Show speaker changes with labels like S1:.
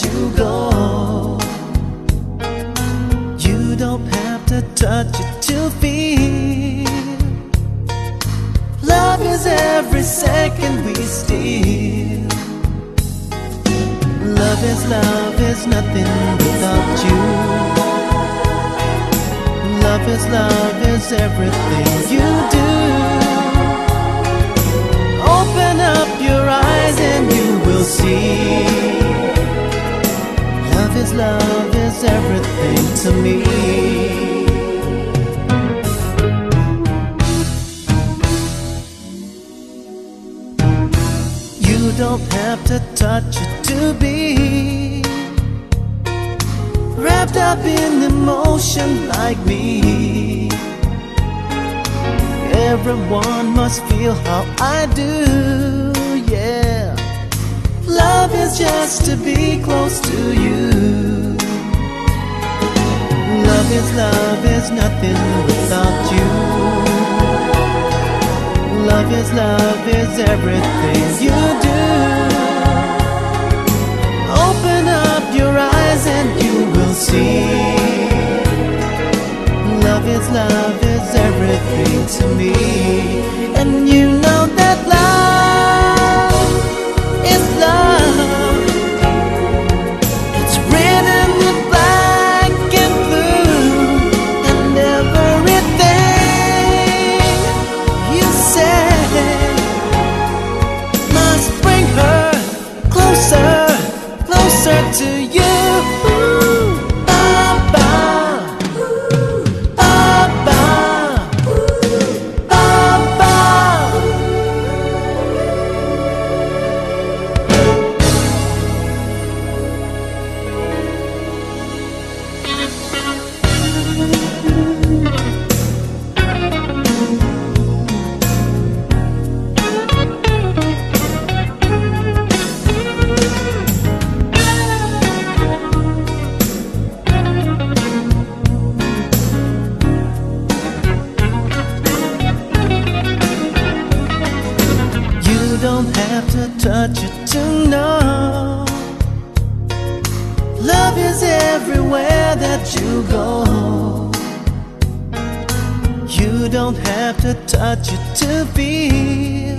S1: you go. You don't have to touch it to feel. Love is every second we steal. Love is nothing without you. Love is everything you do. Open up your eyes and you will see. Love is everything to me. You don't have to touch it to be wrapped up in emotion like me. Everyone must feel how I do, yeah. Love is just to be close to you. Love is nothing without you. Love is everything you do. Open up your eyes and you will see. Love is everything to me. And you know that love is love. It's written in black and blue. And everything you say must bring her closer, closer to you. You don't have to touch it to know. Love is everywhere that you go. You don't have to touch it to feel.